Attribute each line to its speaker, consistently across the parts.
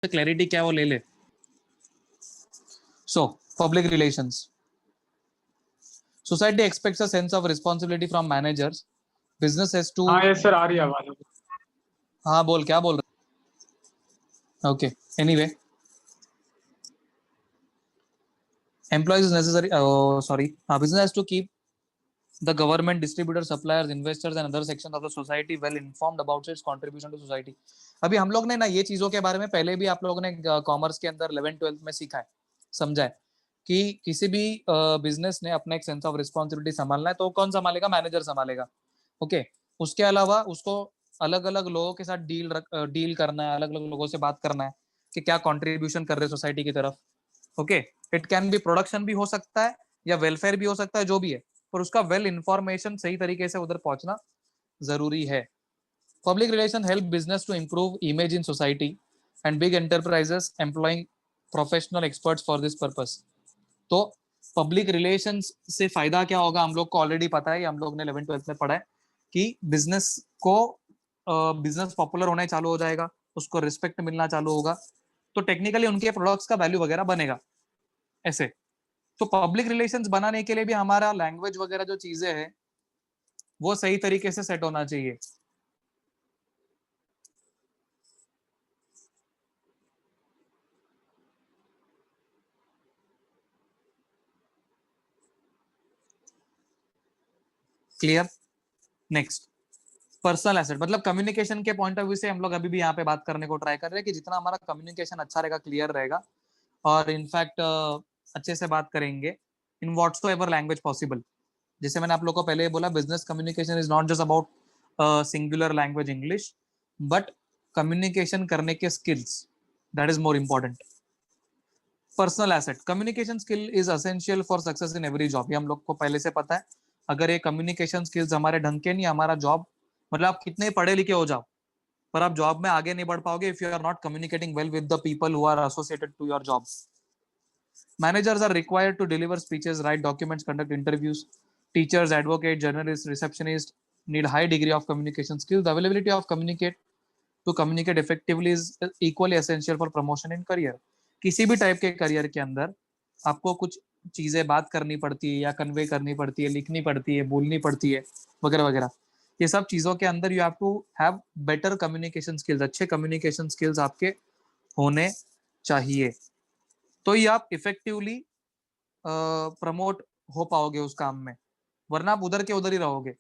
Speaker 1: Clarity क्या है वो ले ले। So public relations, society expects a sense of responsibility from managers. Business has to,
Speaker 2: हाँ यस सर, आ रही है आवाज।
Speaker 1: हाँ बोल, क्या बोल रहे? Okay, anyway, employees is necessary, sorry, business has to keep the government, distributors, suppliers, investors and other sections of the society well informed about its contribution to society. अभी हम लोग ने ना ये चीजों के बारे में पहले भी आप लोगों ने कॉमर्स के अंदर 11th-12th में सीखा है, समझा है कि किसी भी बिजनेस ने अपना एक सेंस ऑफ रिस्पॉन्सिबिलिटी संभालना है तो कौन संभालेगा? मैनेजर संभालेगा। ओके, उसके अलावा उसको अलग अलग लोगों के साथ डील करना है, अलग अलग लोगों से बात करना है कि क्या कंट्रीब्यूशन कर रहे सोसाइटी की तरफ। Okay, it can B production भी हो सकता है या वेलफेयर भी हो सकता है, जो भी है, पर उसका वेल इंफॉर्मेशन सही तरीके से उधर पहुंचना जरूरी है। Public relation help business to improve image in society and big enterprises employing professional experts for this purpose. तो पब्लिक रिलेशंस से फायदा क्या होगा हम लोग को ऑलरेडी पता है, हम लोग ने 11th-12th में पढ़ा है कि बिजनेस पॉपुलर होने चालू हो जाएगा, उसको रिस्पेक्ट मिलना चालू होगा, तो टेक्निकली उनके प्रोडक्ट्स का वैल्यू वगैरह बनेगा ऐसे। तो पब्लिक रिलेशंस बनाने के लिए भी हमारा लैंग्वेज वगैरह जो चीजें हैं वो सही तरीके से सेट होना चाहिए। क्लियर? नेक्स्ट, पर्सनल एसेट, मतलब कम्युनिकेशन के पॉइंट ऑफ व्यू से हम लोग अभी भी यहाँ पे बात करने को ट्राई कर रहे हैं कि जितना हमारा कम्युनिकेशन अच्छा रहेगा, क्लियर रहेगा, और इनफैक्ट अच्छे से बात करेंगे इन व्हाट्सो एवर लैंग्वेज पॉसिबल। जैसे मैंने आप लोग को पहले ही बोला, business communication is not just about singular language English, but communication करने के skills, that is more important. Personal asset, communication skill is essential for success in every job, ये हम लोग को पहले से पता है। अगर ये कम्युनिकेशन स्किल्स हमारे ढंग के नहीं, हमारा जॉब, मतलब आप कितने पढ़े लिखे हो जाओ पर आप जॉब में आगे नहीं बढ़ पाओगे if you are not communicating well with the people who are associated to your job. Managers are required to deliver speeches, write documents, conduct interviews. Teachers, advocates, journalists, receptionists need high degree of communication skills. The availability of communicate effectively is equally essential for promotion in career. किसी भी type के career के अंदर आपको कुछ चीजें बात करनी पड़ती है या कन्वे करनी पड़ती है, लिखनी पड़ती है, बोलनी पड़ती है, वगैरह वगैरह। ये सब चीजों के अंदर you have to have better communication skills, अच्छे कम्युनिकेशन स्किल्स आपके होने चाहिए, तो ये आप इफेक्टिवली प्रमोट हो पाओगे उस काम में, वरना आप उधर के उधर ही रहोगे।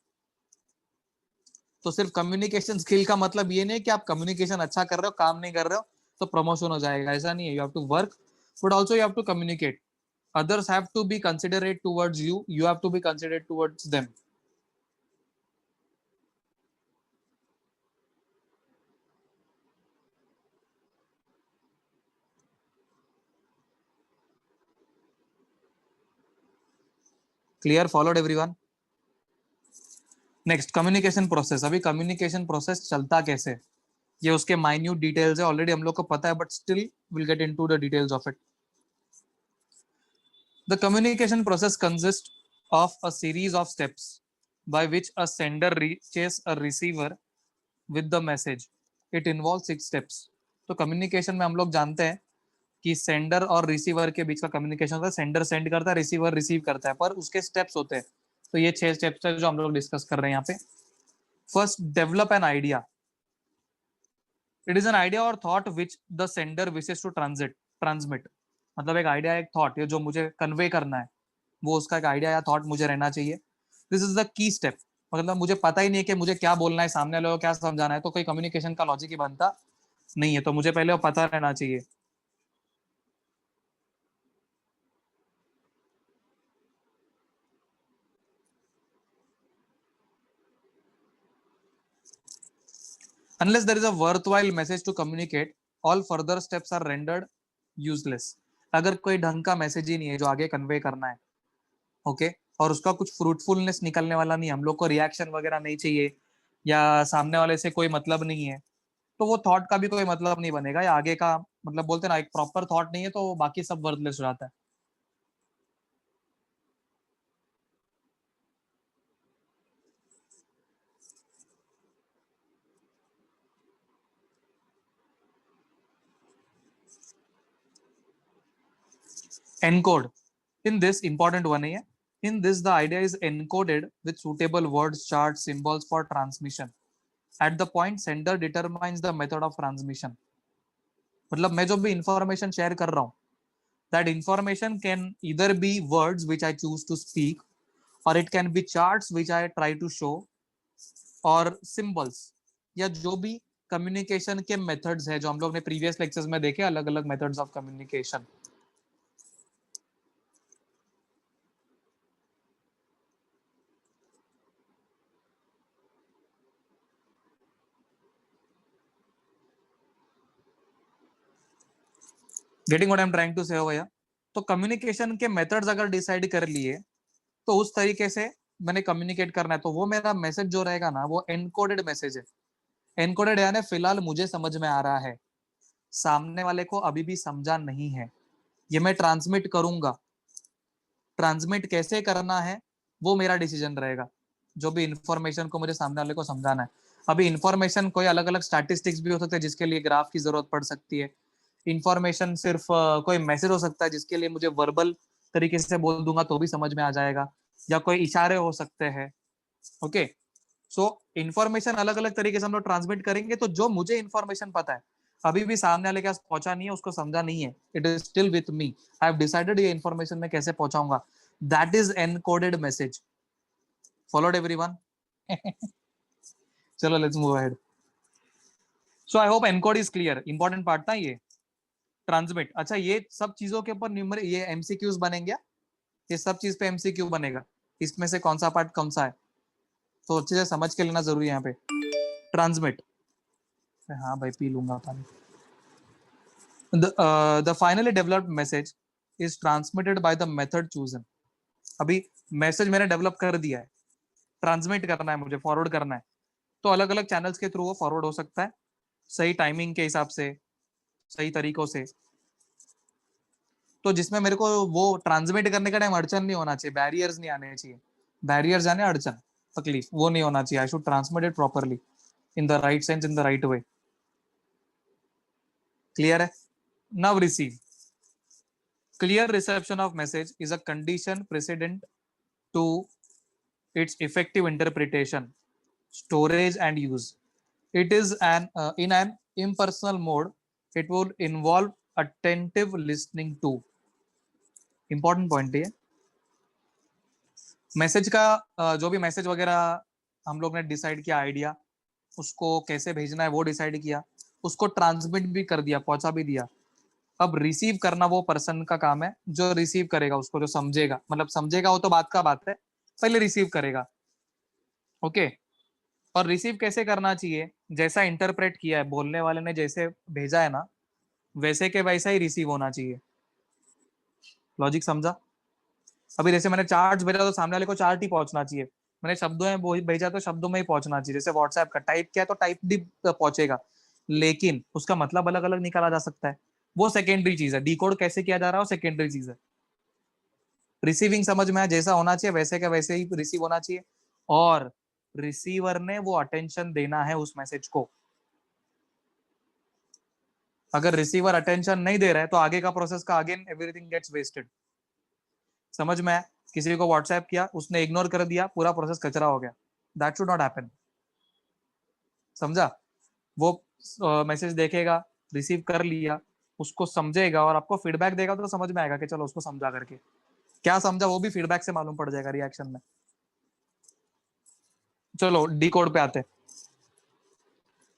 Speaker 1: तो सिर्फ कम्युनिकेशन स्किल का मतलब ये नहीं कि आप कम्युनिकेशन अच्छा कर रहे हो, काम नहीं कर रहे हो तो प्रमोशन हो जाएगा, ऐसा नहीं है। You have to work but also you have to communicate. others have to be considerate towards you, you have to be considerate towards them. Clear? Followed everyone? Next, communication process. अभी communication process चलता कैसे, ये उसके minute details है, already हम लोग को पता है, but still will get into the details of it. The communication process consist of a series of steps by which a sender reaches a receiver with the message. It involves 6 steps. तो communication में हम लोग जानते हैं कि sender और receiver के बीच का कम्युनिकेशन होता है, सेंडर सेंड करता है, रिसीवर रिसीव करता है, पर उसके स्टेप्स होते हैं। तो ये 6 स्टेप्स है जो हम लोग डिस्कस कर रहे हैं यहाँ पे। First, develop an idea. It is an idea or thought which the sender wishes to transmit. मतलब एक आइडिया, एक थॉट, ये जो मुझे कन्वे करना है, वो उसका एक आइडिया या थॉट मुझे रहना चाहिए। This is the key step. मतलब मुझे पता ही नहीं है कि मुझे क्या बोलना है, सामने वाले को क्या समझाना है, तो कोई कम्युनिकेशन का लॉजिक ही बनता नहीं है। तो मुझे पहले वो पता रहना चाहिए। Unless there is a worthwhile message to communicate, all further steps are rendered useless. अगर कोई ढंग का मैसेज ही नहीं है जो आगे कन्वे करना है, ओके, और उसका कुछ फ्रूटफुलनेस निकलने वाला नहीं, हम लोग को रिएक्शन वगैरह नहीं चाहिए या सामने वाले से कोई मतलब नहीं है, तो वो थॉट का भी कोई मतलब नहीं बनेगा, या आगे का, मतलब बोलते हैं ना, एक प्रॉपर थॉट नहीं है तो बाकी सब वर्थलेस हो जाता है। Encode. In this, important one है. In this, the idea is encoded with suitable words, charts, symbols for transmission. At the point, sender determines the method of transmission. मतलब मैं जो भी information share कर रहा हूँ, that information can either be words which I choose to speak, or it can be charts which I try to show, और symbols, या जो भी कम्युनिकेशन के मेथड्स है जो हम लोग ने प्रीवियस लेक्चर्स में देखे, अलग अलग methods of communication. Getting what I am trying to say हो भैया. तो कम्युनिकेशन के मेथड्स अगर डिसाइड कर लिए तो उस तरीके से मैंने कम्युनिकेट करना है, तो वो मेरा मैसेज जो रहेगा ना वो एनकोडेड मैसेज है. एनकोडेड यानी फिलहाल मुझे समझ में आ रहा है, सामने वाले को अभी भी समझा नहीं है, ये मैं ट्रांसमिट करूंगा. ट्रांसमिट कैसे करना है वो मेरा डिसीजन रहेगा, जो भी इंफॉर्मेशन को मुझे सामने वाले को समझाना है. अभी इंफॉर्मेशन कोई अलग अलग स्टैटिस्टिक्स भी हो सकते हैं जिसके लिए ग्राफ की जरूरत पड़ सकती है. इंफॉर्मेशन सिर्फ कोई मैसेज हो सकता है जिसके लिए मुझे वर्बल तरीके से बोल दूंगा तो भी समझ में आ जाएगा, या कोई इशारे हो सकते हैं. ओके, सो इंफॉर्मेशन अलग अलग तरीके से हम लोग ट्रांसमिट करेंगे. तो जो मुझे इंफॉर्मेशन पता है अभी भी सामने वाले के पास पहुंचा नहीं है, उसको समझा नहीं है, it is still with me, I have decided ये इंफॉर्मेशन मैं कैसे पहुंचाऊंगा, that is encoded message. Followed everyone? चलो let's move ahead. So I hope encode is clear. Important part था ये, ट्रांसमिट. अच्छा, ये सब चीजों के ऊपर न्यूमर ये एमसीक्यूज बनेंगे, ये सब चीज पे एमसीक्यू बनेगा. इसमें से कौन सा पार्ट कौन सा है तो अच्छे से समझ के लेना जरूरी है यहाँ पे. ट्रांसमिट, हाँ भाई पी लूंगा पानी. The finally developed message is transmitted by the method chosen. अभी मैसेज मैंने डेवलप कर दिया है, ट्रांसमिट करना है मुझे, फॉरवर्ड करना है, तो अलग अलग चैनल्स के थ्रू वो फॉरवर्ड हो सकता है, सही टाइमिंग के हिसाब से, सही तरीकों से. तो जिसमें मेरे को वो ट्रांसमिट करने का टाइम अड़चन नहीं होना चाहिए, बैरियर्स नहीं आने चाहिए. बैरियर्स आने अड़चन, तकलीफ, वो नहीं होना चाहिए. I should transmit it properly in the right sense, in the right way. Clear है? Now receive. Clear reception of message is a condition precedent to its effective interpretation, storage, and use. It is in an impersonal mode. It will involve attentive listening to. Important point है. Message का जो भी message वगैरह हम लोग ने decide किया, idea उसको कैसे भेजना है वो डिसाइड किया, उसको ट्रांसमिट भी कर दिया, पहुंचा भी दिया. अब रिसीव करना वो पर्सन का काम है जो रिसीव करेगा उसको, जो समझेगा. मतलब समझेगा वो तो बात का बात है, पहले रिसीव करेगा. ओके, और रिसीव कैसे करना चाहिए, जैसा इंटरप्रेट किया है बोलने वाले ने, जैसे भेजा है ना वैसे के वैसा ही रिसीव होना चाहिए. लॉजिक समझा? अभी जैसे मैंने चार्ट भेजा तो सामने वाले को चार्ट ही पहुंचना चाहिए. मैंने शब्दों में भेजा तो शब्दों में ही पहुंचना चाहिए. जैसे व्हाट्सएप का टाइप किया तो टाइप भी पहुंचेगा, लेकिन उसका मतलब अलग अलग निकाला जा सकता है, वो सेकेंडरी चीज है. डिकोड कैसे किया जा रहा है वो सेकेंडरी चीज है. रिसीविंग समझ में आया, जैसा होना चाहिए वैसे का वैसे ही रिसीव होना चाहिए, और रिसीवर ने वो अटेंशन देना है उस मैसेज को. अगर रिसीवर अटेंशन नहीं दे रहा है तो आगे का प्रोसेस का अगेन एवरीथिंग गेट्स वेस्टेड. समझ में आया? किसी को व्हाट्सएप किया, उसने इग्नोर कर दिया, पूरा प्रोसेस कचरा हो गया. That should not happen. समझा? वो मैसेज देखेगा, रिसीव कर लिया, उसको समझेगा और आपको फीडबैक देगा तो समझ में आएगा कि चलो उसको समझा करके. क्या समझा वो भी फीडबैक से मालूम पड़ जाएगा, रिएक्शन में. चलो डिकोड पे आते हैं.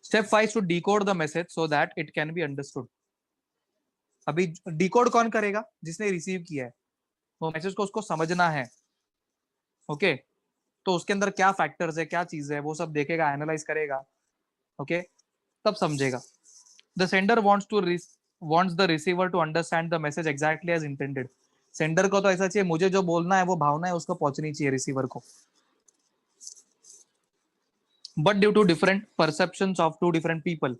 Speaker 1: Step 5 to decode the message so that it can be understood. अभी डिकोड कौन करेगा? जिसने रिसीव किया है, वो मैसेज को उसको समझना है. ओके, तो उसके अंदर क्या फैक्टर्स है, क्या चीज है, वो सब देखेगा, एनालाइज करेगा. ओके, तब समझेगा. The sender wants the receiver to understand the message exactly as intended. Sender को तो ऐसा चाहिए, मुझे जो बोलना है वो भावना है उसको पहुंचनी चाहिए रिसीवर को. But due to different perceptions of two different people.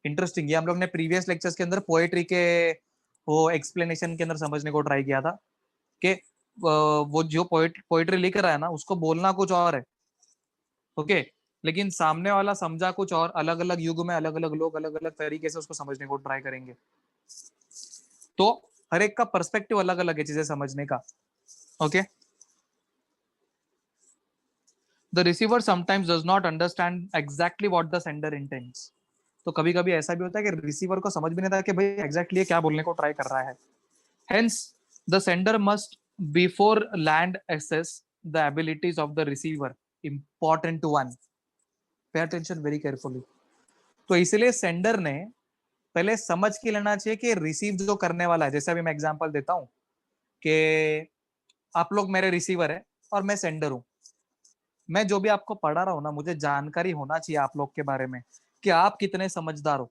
Speaker 1: Interesting, ये हम लोग ने प्रीवियस लेक्चर्स के अंदर पोएट्री के वो एक्सप्लेनेशन के अंदर समझने को ट्राई किया था कि वो जो पोएट्री लिख रहा है ना उसको बोलना कुछ और है. ओके, लेकिन सामने वाला समझा कुछ और. अलग अलग युग में अलग अलग लोग अलग अलग तरीके से उसको समझने को ट्राई करेंगे. तो हर एक का पर्सपेक्टिव अलग अलग है चीजें समझने का. Okay. The receiver sometimes does not understand exactly what the sender intends. तो कभी कभी ऐसा भी होता है कि रिसीवर को समझ भी नहीं आता कि भाई एग्जैक्टली क्या बोलने को ट्राई कर रहा है. Hence, the sender must before land assess the abilities of the receiver. Important one. Pay attention very carefully. तो इसलिए सेंडर ने पहले समझ के लेना चाहिए कि रिसीव जो करने वाला है, जैसे अभी मैं एग्जांपल देता हूं कि आप लोग मेरे रिसीवर है और मैं सेंडर हूं. मैं जो भी आपको पढ़ा रहा हूं ना, मुझे जानकारी होना चाहिए आप लोग के बारे में कि आप कितने समझदार हो.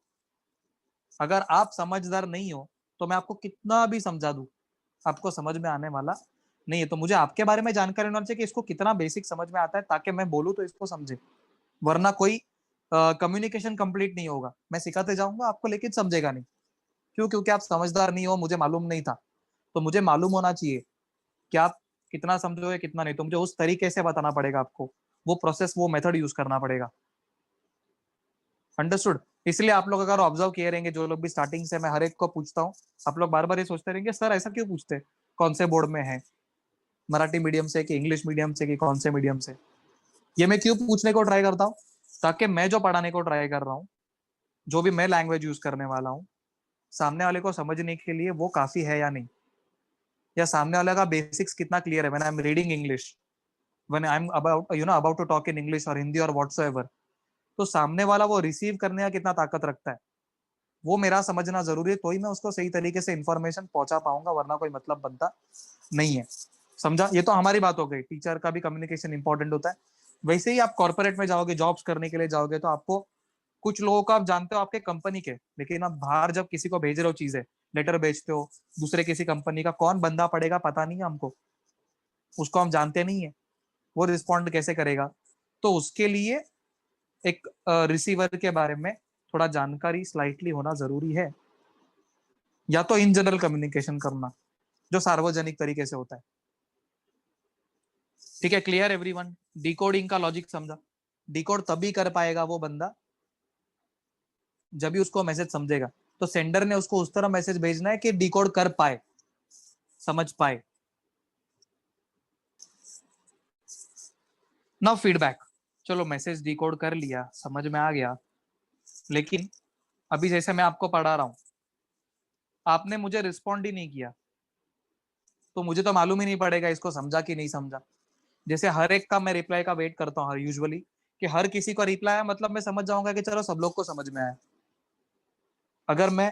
Speaker 1: अगर आप समझदार नहीं हो तो मैं आपको कितना भी समझा दूं, आपको समझ में आने वाला नहीं है. तो मुझे आपके बारे में जानकारी होना चाहिए कि इसको कितना बेसिक समझ में आता है, ताकि मैं बोलूं तो इसको समझे. वरना कोई कम्युनिकेशन कंप्लीट नहीं होगा. मैं सिखाते जाऊंगा आपको, लेकिन समझेगा नहीं. क्यों? क्योंकि आप समझदार नहीं हो, मुझे मालूम नहीं था. तो मुझे मालूम होना चाहिए कि आप कितना समझोगे कितना नहीं. तो मुझे उस तरीके से बताना पड़ेगा आपको, वो प्रोसेस, वो मेथड यूज करना पड़ेगा. अंडरस्टूड. इसलिए आप लोग अगर ऑब्जर्व किए रहेंगे, जो लोग भी स्टार्टिंग से मैं हर एक को पूछता हूँ, आप लोग बार बार ये सोचते रहेंगे सर ऐसा क्यों पूछते, कौन से बोर्ड में है, मराठी मीडियम से कि इंग्लिश मीडियम से कि कौन से मीडियम से. ये मैं क्यों पूछने को ट्राई करता हूँ, ताकि मैं जो पढ़ाने को ट्राई कर रहा हूँ, जो भी मैं लैंग्वेज यूज करने वाला हूँ, सामने वाले को समझने के लिए वो काफी है या नहीं, या सामने वाले का बेसिक्स कितना क्लियर है. When I am reading English, when I am about about to talk in English और हिंदी और व्हाट्सएवर, तो सामने वाला वो रिसीव करने का कितना ताकत रखता है, वो मेरा समझना जरूरी है. तो ही मैं उसको सही तरीके से इंफॉर्मेशन पहुंचा पाऊंगा, वरना कोई मतलब बनता नहीं है. समझा? ये तो हमारी बात हो गई. टीचर का भी कम्युनिकेशन इंपॉर्टेंट होता है. वैसे ही आप कॉर्पोरेट में जाओगे, जॉब्स करने के लिए जाओगे, तो आपको कुछ लोगों को आप जानते हो आपके कंपनी के, लेकिन आप बाहर जब किसी को भेज रहे हो चीजें, लेटर भेजते हो दूसरे किसी कंपनी का, कौन बंदा पड़ेगा पता नहीं है हमको, उसको हम जानते नहीं है, वो रिस्पॉन्ड कैसे करेगा. तो उसके लिए एक रिसीवर के बारे में थोड़ा जानकारी स्लाइटली होना जरूरी है. या तो इन जनरल कम्युनिकेशन करना जो सार्वजनिक तरीके से होता है. ठीक है, क्लियर एवरीवन? डिकोडिंग का लॉजिक समझा. डिकोड तभी कर पाएगा वो बंदा जब भी उसको मैसेज समझेगा. तो सेंडर ने उसको उस तरह मैसेज भेजना है कि डिकोड कर पाए, समझ पाए. Now feedback. चलो मैसेज डिकोड कर लिया, समझ में आ गया, लेकिन अभी जैसे मैं आपको पढ़ा रहा हूं, आपने मुझे रिस्पॉन्ड ही नहीं किया, तो मुझे तो मालूम ही नहीं पड़ेगा इसको समझा कि नहीं समझा. जैसे हर एक का मैं रिप्लाई का वेट करता हूँ यूजुअली, कि हर किसी को रिप्लाई आया मतलब मैं समझ जाऊंगा कि चलो सब लोग को समझ में आया. अगर मैं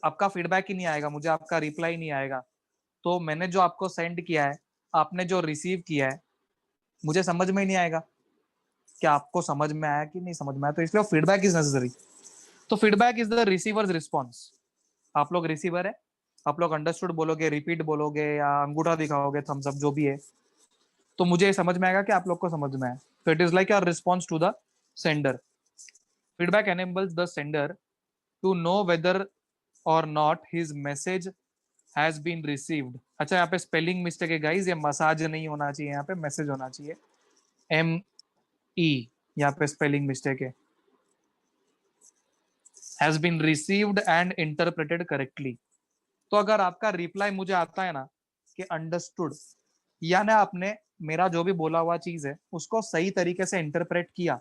Speaker 1: आपका फीडबैक ही नहीं आएगा, मुझे आपका रिप्लाई नहीं आएगा, तो मैंने जो आपको सेंड किया है, आपने जो रिसीव किया है, मुझे समझ में ही नहीं आएगा कि आपको समझ में आया कि नहीं समझ में आया. तो इसलिए फीडबैक इज नेसेसरी. तो feedback is the receiver's response. आप लोग रिसीवर है, आप लोग अंडरस्टूड बोलोगे, रिपीट बोलोगे या अंगूठा दिखाओगे, थम्स अप जो भी है, तो मुझे समझ में आएगा कि आप लोग को समझ में आया. तो it is like your response to the sender. Feedback enables the sender to know whether or not his message has been received. अच्छा, यहाँ पे स्पेलिंग मिस्टेक है गाइस, ये मसाज नहीं होना चाहिए, यहाँ पे मैसेज होना चाहिए, ME. यहाँ पे स्पेलिंग मिस्टेक है. Has been received and interpreted correctly. तो अगर आपका रिप्लाई मुझे आता है ना कि अंडरस्टूड, यानी आपने मेरा जो भी बोला हुआ चीज है उसको सही तरीके से इंटरप्रेट किया.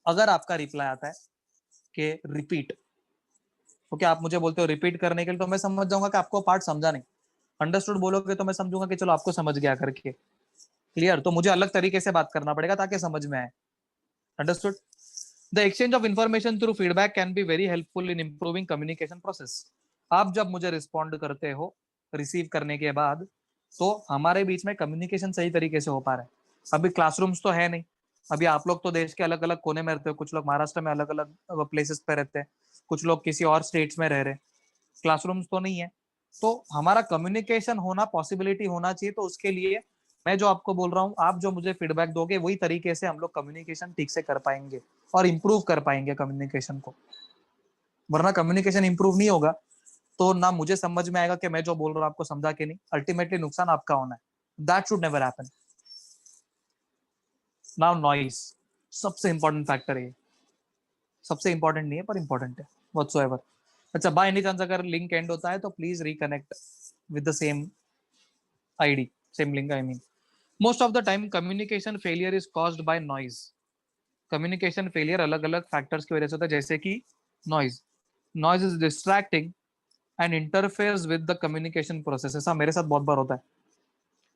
Speaker 1: अगर आपका रिप्लाई आता है कि रिपीट, तो क्या आप मुझे बोलते हो रिपीट करने के लिए, तो मैं समझ जाऊंगा कि आपको पार्ट समझा नहीं. अंडरस्टूड बोलोगे तो मैं समझूंगा कि चलो आपको समझ गया करके. क्लियर? तो मुझे अलग तरीके से बात करना पड़ेगा ताकि समझ में आए. Understood. The exchange of information through feedback can be very helpful in improving communication process. आप जब मुझे रिस्पॉन्ड करते हो रिसीव करने के बाद, तो हमारे बीच में कम्युनिकेशन सही तरीके से हो पा रहा है. अभी क्लासरूम्स तो है नहीं. अभी आप लोग तो देश के अलग अलग कोने में रहते हो, कुछ लोग महाराष्ट्र में अलग अलग प्लेसेस पे रहते हैं, कुछ लोग किसी और स्टेट्स में रह रहे. क्लासरूम्स तो नहीं है, तो हमारा कम्युनिकेशन होना, पॉसिबिलिटी होना चाहिए. तो उसके लिए मैं जो आपको बोल रहा हूँ, आप जो मुझे फीडबैक दोगे, वही तरीके से हम लोग कम्युनिकेशन ठीक से कर पाएंगे और इंप्रूव कर पाएंगे कम्युनिकेशन को. वरना कम्युनिकेशन इंप्रूव नहीं होगा तो ना मुझे समझ में आएगा कि मैं जो बोल रहा हूँ आपको समझा के नहीं, अल्टीमेटली नुकसान आपका होना है. That should never happen. Now noise, सबसे इंपॉर्टेंट फैक्टर है. सबसे इंपॉर्टेंट नहीं है पर इंपॉर्टेंट है व्हाटसोएवर. अच्छा, बाय एनी चांस अगर लिंक एंड होता है तो please reconnect with the same ID, same link I mean. Most of the time communication failure is caused by noise. Communication failure अलग अलग फैक्टर्स की वजह से होता है, जैसे कि noise. Noise is distracting and interferes with the communication process. ऐसा मेरे साथ बहुत बार होता है।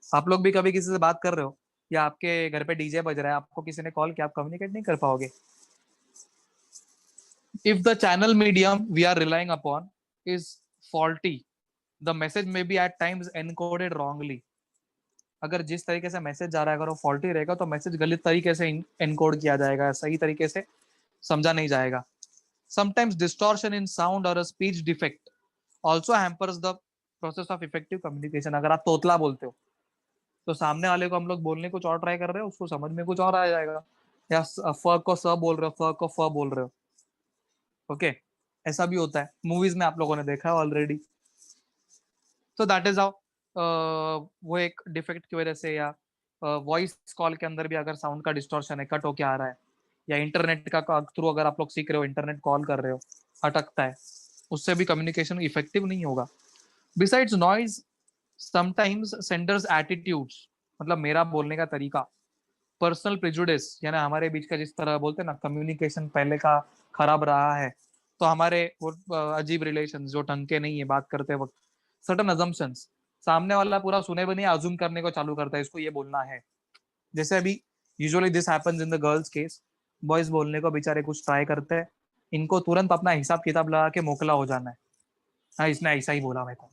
Speaker 1: आप लोग भी कभी किसी से बात कर रहे हो या आपके घर पे डीजे बज रहा है, आपको किसी ने कॉल किया, आप कम्युनिकेट नहीं कर पाओगे। If the channel medium we are relying upon is faulty, the message may be at times encoded wrongly. अगर जिस तरीके से मैसेज जा रहा है अगर वो फॉल्टी रहेगा तो मैसेज गलत तरीके से एनकोड किया जाएगा, सही तरीके से समझा नहीं जाएगा। समटाइम्स डिस्टॉर्शन इन साउंड और speech defect also hampers the process of effective communication. अगर आप तोतला बोलते हो तो सामने वाले को हम लोग बोलने कुछ और ट्राई कर रहे हो, उसको समझ में कुछ और आ जाएगा। या फ को स बोल रहे हो, फ को फ बोल रहे हो। ओके, ऐसा भी होता है, मूवीज में आप लोगों ने देखा है ऑलरेडी। तो दैट इज हाउ वो एक डिफेक्ट की वजह से, या वॉइस कॉल के अंदर भी अगर साउंड का डिस्टॉर्शन है, कट होके आ रहा है, या इंटरनेट का थ्रू अगर आप लोग सीख रहे हो, इंटरनेट कॉल कर रहे हो, अटकता है, उससे भी कम्युनिकेशन इफेक्टिव नहीं होगा। Besides noise, sometimes senders attitudes, मतलब मेरा बोलने का तरीका, पर्सनल प्रिजुडिस, यानी हमारे बीच का जिस तरह बोलते हैं ना कम्युनिकेशन पहले का खराब रहा है, तो हमारे वो अजीब रिलेशन जो ढंग के नहीं है बात करते वक्त, सर्टन अजम्पशंस, सामने वाला पूरा सुने भी नहीं अज्यूम करने को चालू करता है इसको ये बोलना है। जैसे अभी usually this happens in the girls case, boys बोलने को बेचारे कुछ ट्राई करते हैं, इनको तुरंत अपना हिसाब किताब लगा के मोकला हो जाना है, हाँ इसने ऐसा ही बोला मेरे को।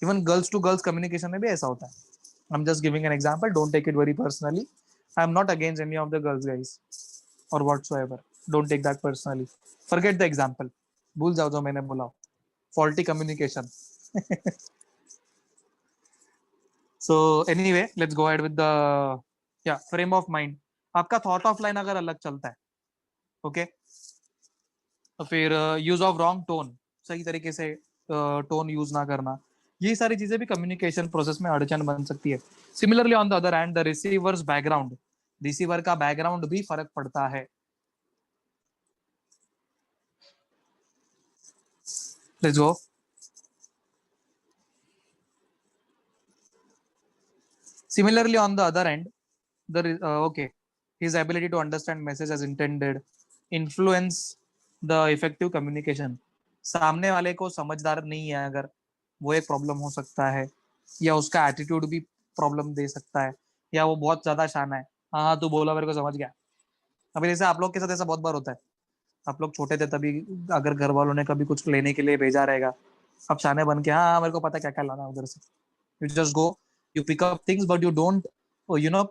Speaker 1: Even girls to girls communication में भी ऐसा होता है। I am just giving an example, don't take it very personally, I am not against any of the girls guys or whatsoever, don't take that personally, forget the example, भूल जाओ जो मैंने बोला, faulty communication. So anyway let's go ahead with the या frame of mind. आपका thought of line अगर अलग चलता है, ओके, तो फिर यूज ऑफ रॉन्ग टोन, सही तरीके से टोन यूज ना करना, ये सारी चीजें भी कम्युनिकेशन प्रोसेस में अड़चन बन सकती है। Similarly on the other hand the receivers background, receiver का बैकग्राउंड भी फर्क पड़ता है। Let's go. Similarly, on the other end, okay, his ability to understand message as intended influence the effective communication. सामने वाले को समझदार नहीं है अगर, वो एक प्रॉब्लम हो सकता है, या उसका एटीट्यूड भी प्रॉब्लम दे सकता है, या वो बहुत ज्यादा शाना है, हाँ हाँ तू बोला मेरे को समझ गया। अभी जैसे आप लोग के साथ ऐसा बहुत बार होता है, आप लोग छोटे थे तभी अगर घर वालों ने कभी कुछ लेने के लिए भेजा रहेगा, अब शाने बन के हाँ मेरे को पता क्या क्या लाना है उधर से, you just go, you pick up things but you don't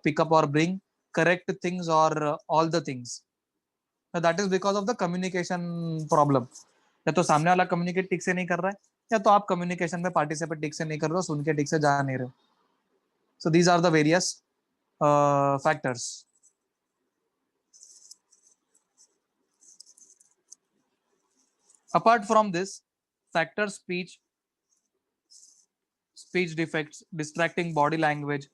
Speaker 1: pick up or bring correct things or all the things. Now, that is because of the communication problem. या तो सामने वाला कम्युनिकेट ठीक से नहीं कर रहा है, या तो आप कम्युनिकेशन में पार्टिसिपेट ठीक से नहीं कर रहे हो, सुन के ठीक से जा नहीं रहे हो। So these are the various factors. apart from this factor, speech defects, distracting body language,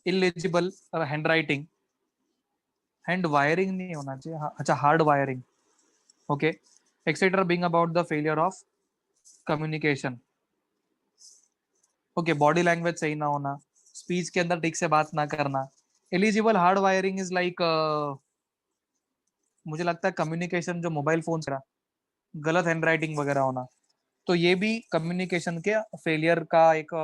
Speaker 1: illegible handwriting, hand wiring नहीं होना चाहिए, अच्छा hard wiring, okay, etcetera being about the failure of communication. Okay, body language सही ना होना, speech के अंदर ठीक से बात ना करना, eligible hard wiring is like, मुझे लगता है कम्युनिकेशन जो मोबाइल फोन से गलत हैंड राइटिंग वगैरह होना, तो ये भी कम्युनिकेशन के फेलियर का एक